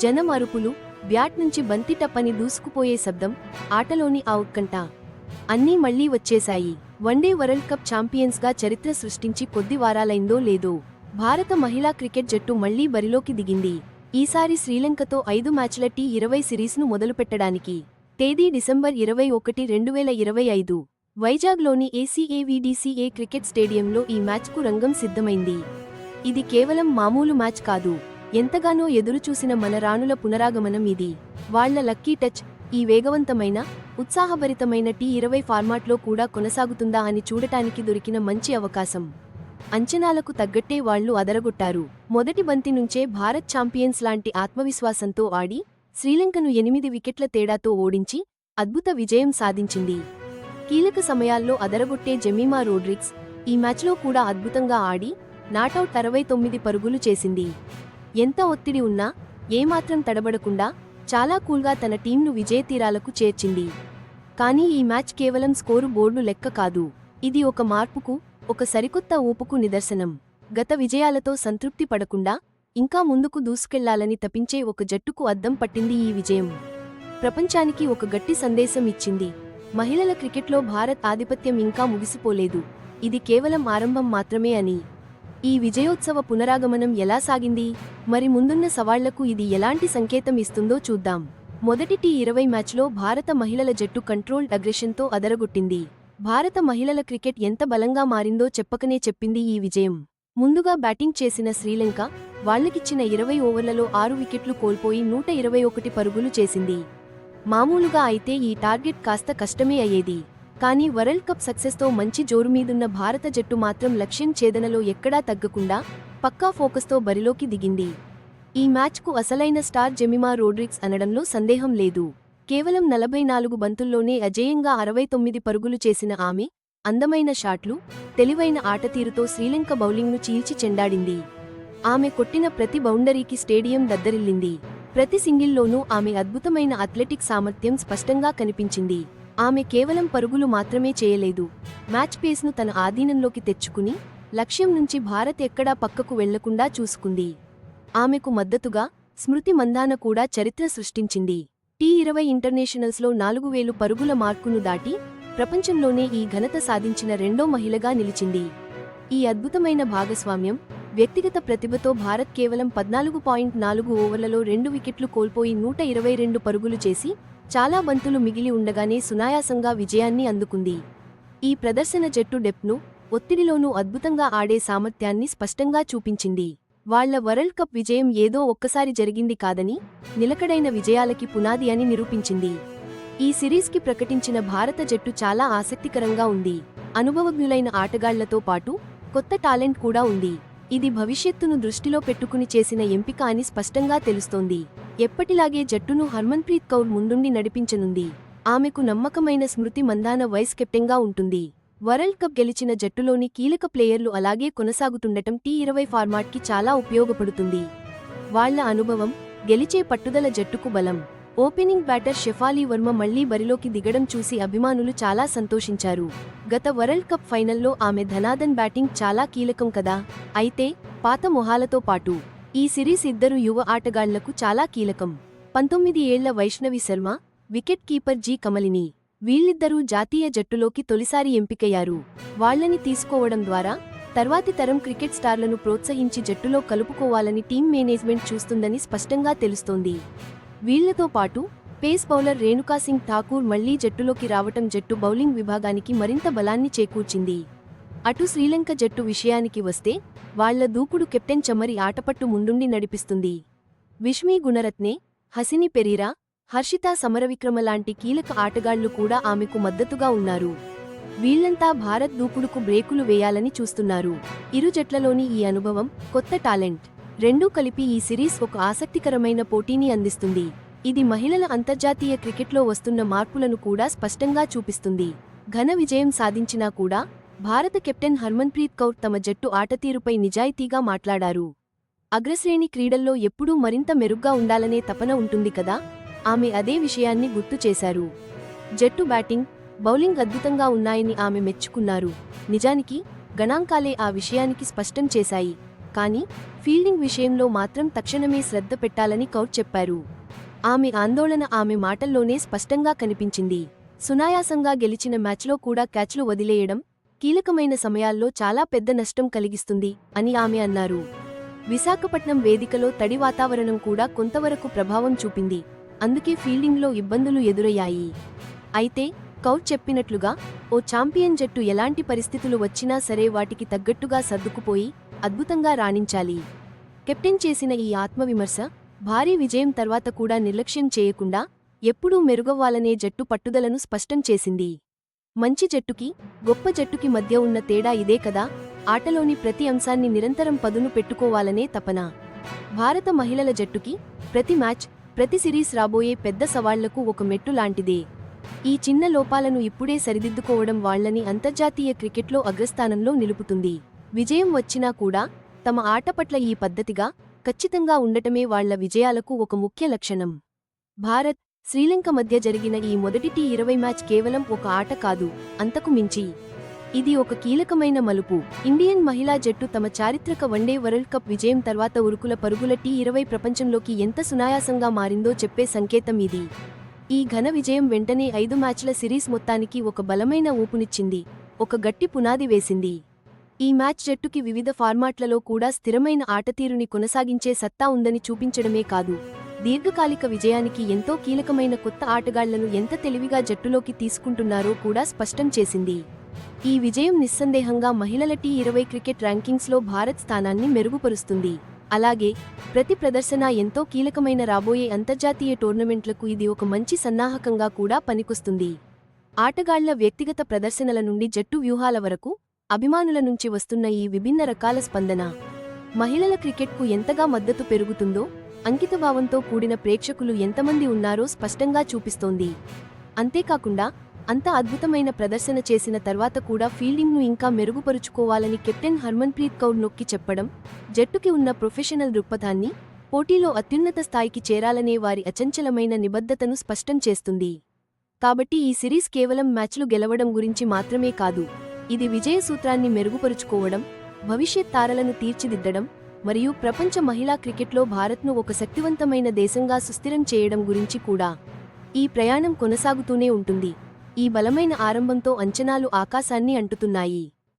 జనం అరుపులు, బ్యాట్ నుంచి బంతి టప్పని దూసుకుపోయే శబ్దం, ఆటలోని ఆ ఉత్కంఠ అన్నీ మళ్లీ వచ్చేశాయి. వన్డే వరల్డ్ కప్ ఛాంపియన్స్గా చరిత్ర సృష్టించి కొద్ది వారాలైందో లేదో భారత మహిళా క్రికెట్ జట్టు మళ్లీ బరిలోకి దిగింది. ఈసారి శ్రీలంకతో 5 మ్యాచ్ల టీ20 సిరీస్ను మొదలుపెట్టడానికి తేదీ డిసెంబర్ 21, 2025 వైజాగ్లోని ఏసీఏవీడీసీఏ క్రికెట్ స్టేడియంలో ఈ మ్యాచ్కు రంగం సిద్ధమైంది. ఇది కేవలం మామూలు మ్యాచ్ కాదు, ఎంతగానో ఎదురుచూసిన మన రాణుల పునరాగమనం ఇది. వాళ్ల లక్కీ టచ్ ఈ వేగవంతమైన, ఉత్సాహభరితమైన టీ20 ఫార్మాట్లో కూడా కొనసాగుతుందా అని చూడటానికి దొరికిన మంచి అవకాశం. అంచనాలకు తగ్గట్టే వాళ్లు అదరగొట్టారు. మొదటి బంతి నుంచే భారత్ ఛాంపియన్స్ లాంటి ఆత్మవిశ్వాసంతో ఆడి శ్రీలంకను 8 వికెట్ల తేడాతో ఓడించి అద్భుత విజయం సాధించింది. కీలక సమయాల్లో అదరగొట్టే జెమిమా రోడ్రిగ్స్ ఈ మ్యాచ్లో కూడా అద్భుతంగా ఆడి నాటౌట్ 69 పరుగులు చేసింది. ఎంత ఒత్తిడి ఉన్నా ఏమాత్రం తడబడకుండా చాలా కూల్గా తన టీంను విజయతీరాలకు చేర్చింది. కానీ ఈ మ్యాచ్ కేవలం స్కోరు బోర్డు లెక్క కాదు, ఇది ఒక మార్పుకు, ఒక సరికొత్త ఊపుకు నిదర్శనం. గత విజయాలతో సంతృప్తి పడకుండా ఇంకా ముందుకు దూసుకెళ్లాలని తపించే ఒక జట్టుకు అద్దం పట్టింది ఈ విజయం. ప్రపంచానికి ఒక గట్టి సందేశం ఇచ్చింది. మహిళల క్రికెట్లో భారత్ ఆధిపత్యం ఇంకా ముగిసిపోలేదు, ఇది కేవలం ఆరంభం మాత్రమే అని. ఈ విజయోత్సవ పునరాగమనం ఎలా సాగింది, మరి ముందున్న సవాళ్లకు ఇది ఎలాంటి సంకేతం ఇస్తుందో చూద్దాం. మొదటి టీ20 మ్యాచ్లో భారత మహిళల జట్టు కంట్రోల్డ్ అగ్రెషన్తో అదరగొట్టింది. భారత మహిళల క్రికెట్ ఎంత బలంగా మారిందో చెప్పకనే చెప్పింది ఈ విజయం. ముందుగా బ్యాటింగ్ చేసిన శ్రీలంక వాళ్లకిచ్చిన 20 ఓవర్లలో 6 వికెట్లు కోల్పోయి 121 పరుగులు చేసింది. మామూలుగా అయితే ఈ టార్గెట్ కాస్త కష్టమే అయ్యేది. కానీ వరల్డ్ కప్ సక్సెస్తో మంచి జోరుమీదున్న భారత జట్టు మాత్రం లక్ష్యం ఛేదనలో ఎక్కడా తగ్గకుండా పక్కా ఫోకస్తో బరిలోకి దిగింది. ఈ మ్యాచ్కు అసలైన స్టార్ జెమిమా రోడ్రిగ్స్ అనడంలో సందేహం లేదు. కేవలం 44 బంతుల్లోనే అజేయంగా 69 పరుగులు చేసిన ఆమె అందమైన షాట్లు, తెలివైన ఆటతీరుతో శ్రీలంక బౌలింగ్ను చీల్చి చెండాడింది. ఆమె కొట్టిన ప్రతి బౌండరీకి స్టేడియం దద్దరిల్లింది. ప్రతి సింగిల్లోనూ ఆమె అద్భుతమైన అథ్లెటిక్ సామర్థ్యం స్పష్టంగా కనిపించింది. ఆమె కేవలం పరుగులు మాత్రమే చేయలేదు, మ్యాచ్ పేస్ను తన ఆధీనంలోకి తెచ్చుకుని లక్ష్యం నుంచి భారత్ ఎక్కడా పక్కకు వెళ్లకుండా చూసుకుంది. ఆమెకు మద్దతుగా స్మృతి మంధాన కూడా చరిత్ర సృష్టించింది. టీ20 ఇంటర్నేషనల్స్లో 4000 పరుగుల మార్కును దాటి ప్రపంచంలోనే ఈ ఘనత సాధించిన రెండో మహిళగా నిలిచింది. ఈ అద్భుతమైన భాగస్వామ్యం, వ్యక్తిగత ప్రతిభతో భారత్ కేవలం 14.4 ఓవర్లలో 2 వికెట్లు కోల్పోయి 122 పరుగులు చేసి చాలా బంతులు మిగిలి ఉండగానే సునాయాసంగా విజయాన్ని అందుకుంది. ఈ ప్రదర్శన జట్టు డెప్త్ను, ఒత్తిడిలోనూ అద్భుతంగా ఆడే సామర్థ్యాన్ని స్పష్టంగా చూపించింది. వాళ్ల వరల్డ్ కప్ విజయం ఏదో ఒక్కసారి జరిగింది కాదని, నిలకడైన విజయాలకి పునాది అని నిరూపించింది. ఈ సిరీస్కి ప్రకటించిన భారత జట్టు చాలా ఆసక్తికరంగా ఉంది. అనుభవజ్ఞులైన ఆటగాళ్లతో పాటు కొత్త టాలెంట్ కూడా ఉంది. ఇది భవిష్యత్తును దృష్టిలో పెట్టుకుని చేసిన ఎంపిక అని స్పష్టంగా తెలుస్తోంది. ఎప్పటిలాగే జట్టును హర్మన్ప్రీత్ కౌర్ ముందుండి నడిపించనుంది. ఆమెకు నమ్మకమైన స్మృతి మంధాన వైస్ కెప్టెన్గా ఉంటుంది. వరల్డ్ కప్ గెలిచిన జట్టులోని కీలక ప్లేయర్లు అలాగే కొనసాగుతుండటం టీ20 ఫార్మాట్కి చాలా ఉపయోగపడుతుంది. వాళ్ల అనుభవం, గెలిచే పట్టుదల జట్టుకు బలం. ఓపెనింగ్ బ్యాటర్ షెఫాలీ వర్మ మళ్లీ బరిలోకి దిగడం చూసి అభిమానులు చాలా సంతోషించారు. గత వరల్డ్ కప్ ఫైనల్లో ఆమె ధనాధన్ బ్యాటింగ్ చాలా కీలకం కదా. అయితే పాత మొహాలతో పాటు ఈ సిరీస్ ఇద్దరు యువ ఆటగాళ్లకు చాలా కీలకం. 19 ఏళ్ల Vaishnavi Sharma, wicket keeper G Kamalini, వీళ్ళిద్దరూ జాతీయ జట్టులోకి తొలిసారి ఎంపికయ్యారు. వాళ్లని తీసుకోవడం ద్వారా తర్వాతి తరం క్రికెట్ స్టార్లను ప్రోత్సహించి జట్టులో కలుపుకోవాలని టీం మేనేజ్మెంట్ చూస్తుందని స్పష్టంగా తెలుస్తోంది. వీళ్లతో పాటు పేస్ బౌలర్ రేణుకాసింగ్ ఠాకూర్ మళ్లీ జట్టులోకి రావటం జట్టు బౌలింగ్ విభాగానికి మరింత బలాన్ని చేకూర్చింది. అటు శ్రీలంక జట్టు విషయానికి వస్తే వాళ్ల దూకుడు కెప్టెన్ చమరి ఆటపట్టు ముందుండి నడిపిస్తుంది. విష్మీ గుణరత్నే, హసిని పెరీరా, హర్షితా సమరవిక్రమ లాంటి కీలక ఆటగాళ్లు కూడా ఆమెకు మద్దతుగా ఉన్నారు. వీళ్లంతా భారత్ దూకుడుకు బ్రేకులు వేయాలని చూస్తున్నారు. ఇరు జట్లలోని ఈ అనుభవం, కొత్త టాలెంట్ రెండూ కలిపి ఈ సిరీస్ ఒక ఆసక్తికరమైన పోటీని అందిస్తుంది. ఇది మహిళల అంతర్జాతీయ క్రికెట్లో వస్తున్న మార్పులను కూడా స్పష్టంగా చూపిస్తుంది. ఘన విజయం సాధించినా కూడా భారత కెప్టెన్ హర్మన్ప్రీత్ కౌర్ తమ జట్టు ఆటతీరుపై నిజాయితీగా మాట్లాడారు. అగ్రశ్రేణి క్రీడల్లో ఎప్పుడూ మరింత మెరుగ్గా ఉండాలనే తపన ఉంటుంది కదా, ఆమె అదే విషయాన్ని గుర్తు చేశారు. జట్టు బ్యాటింగ్, బౌలింగ్ అద్భుతంగా ఉన్నాయని ఆమె మెచ్చుకున్నారు. నిజానికి గణాంకాలే ఆ విషయానికి స్పష్టం చేశాయి. కానీ ఫీల్డింగ్ విషయంలో మాత్రం తక్షణమే శ్రద్ధ పెట్టాలని కౌర్ చెప్పారు. ఆమె ఆందోళన ఆమె మాటల్లోనే స్పష్టంగా కనిపించింది. సునాయాసంగా గెలిచిన మ్యాచ్లో కూడా క్యాచ్లు వదిలేయడం కీలకమైన సమయాల్లో చాలా పెద్ద నష్టం కలిగిస్తుంది అని ఆమె అన్నారు. విశాఖపట్నం వేదికలో తడి వాతావరణం కూడా కొంతవరకు ప్రభావం చూపింది. అందుకే ఫీల్డింగ్లో ఇబ్బందులు ఎదురయ్యాయి. అయితే కౌర్ చెప్పినట్లుగా ఓ ఛాంపియన్ జట్టు ఎలాంటి పరిస్థితులు వచ్చినా సరే వాటికి తగ్గట్టుగా సర్దుకుపోయి అద్భుతంగా రాణించాలి. కెప్టెన్ చేసిన ఈ ఆత్మవిమర్శ భారీ విజయం తర్వాత కూడా నిర్లక్ష్యం చేయకుండా ఎప్పుడూ మెరుగవ్వాలనే జట్టు పట్టుదలను స్పష్టం చేసింది. మంచి జట్టుకి గొప్ప జట్టుకి మధ్య ఉన్న తేడా ఇదే కదా, ఆటలోని ప్రతి అంశాన్ని నిరంతరం పదును పెట్టుకోవాలనే తపన. భారత మహిళల జట్టుకి ప్రతి మ్యాచ్, ప్రతి సిరీస్ రాబోయే పెద్ద సవాళ్లకు ఒక మెట్టు లాంటిదే. ఈ చిన్న లోపాలను ఇప్పుడే సరిదిద్దుకోవడం వాళ్లని అంతర్జాతీయ క్రికెట్లో అగ్రస్థానంలో నిలుపుతుంది. విజయం వచ్చినా కూడా తమ ఆట పట్ల ఈ పద్ధతిగా, ఖచ్చితంగా ఉండటమే వాళ్ల విజయాలకు ఒక ముఖ్య లక్షణం. భారత్, శ్రీలంక మధ్య జరిగిన ఈ మొదటి టీ20 మ్యాచ్ కేవలం ఒక ఆట కాదు, అంతకు మించి ఇది ఒక కీలకమైన మలుపు. ఇండియన్ మహిళా జట్టు తమ చారిత్రక వన్డే వరల్డ్ కప్ విజయం తర్వాత ఉరుకుల పరుగుల టీ20 ప్రపంచంలోకి ఎంత సునాయాసంగా మారిందో చెప్పే సంకేతం ఇది. ఈ ఘన విజయం వెంటనే 5 మ్యాచ్ల సిరీస్ మొత్తానికి ఒక బలమైన ఊపునిచ్చింది, ఒక గట్టి పునాది వేసింది. ఈ మ్యాచ్ జట్టుకి వివిధ ఫార్మాట్లలో కూడా స్థిరమైన ఆటతీరుని కొనసాగించే సత్తా ఉందని చూపించడమే కాదు, దీర్ఘకాలిక విజయానికి ఎంతో కీలకమైన కొత్త ఆటగాళ్లను ఎంత తెలివిగా జట్టులోకి తీసుకుంటున్నారో కూడా స్పష్టం చేసింది. ఈ విజయం నిస్సందేహంగా మహిళల టీ20 క్రికెట్ ర్యాంకింగ్స్లో భారత్ స్థానాన్ని మెరుగుపరుస్తుంది. అలాగే ప్రతి ప్రదర్శన ఎంతో కీలకమైన రాబోయే అంతర్జాతీయ టోర్నమెంట్లకు ఇది ఒక మంచి సన్నాహకంగా కూడా పనికొస్తుంది. ఆటగాళ్ల వ్యక్తిగత ప్రదర్శనల నుండి జట్టు వ్యూహాల వరకు అభిమానుల నుంచి వస్తున్న ఈ విభిన్న రకాల స్పందన మహిళల క్రికెట్కు ఎంతగా మద్దతు పెరుగుతుందో, అంకితభావంతో కూడిన ప్రేక్షకులు ఎంతమంది ఉన్నారో స్పష్టంగా చూపిస్తోంది. అంతేకాకుండా అంత అద్భుతమైన ప్రదర్శన చేసిన తర్వాత కూడా ఫీల్డింగ్ను ఇంకా మెరుగుపరుచుకోవాలని కెప్టెన్ హర్మన్ప్రీత్ కౌర్ నొక్కి చెప్పడం జట్టుకి ఉన్న ప్రొఫెషనల్ దృక్పథాన్ని, పోటీలో అత్యున్నత స్థాయికి చేరాలనే వారి అచంచలమైన నిబద్ధతను స్పష్టం చేస్తుంది. కాబట్టి ఈ సిరీస్ కేవలం మ్యాచ్లు గెలవడం గురించి మాత్రమే కాదు, ఇది విజయ సూత్రాన్ని మెరుగుపరుచుకోవడం, భవిష్యత్ తారలను తీర్చిదిద్దడం మరియు ప్రపంచ మహిళా క్రికెట్లో భారత్ను ఒక శక్తివంతమైన దేశంగా సుస్థిరం చేయడం గురించి కూడా. ఈ ప్రయాణం కొనసాగుతూనే ఉంటుంది. ఈ బలమైన ఆరంభంతో అంచనాలు ఆకాశాన్ని అంటుతున్నాయి.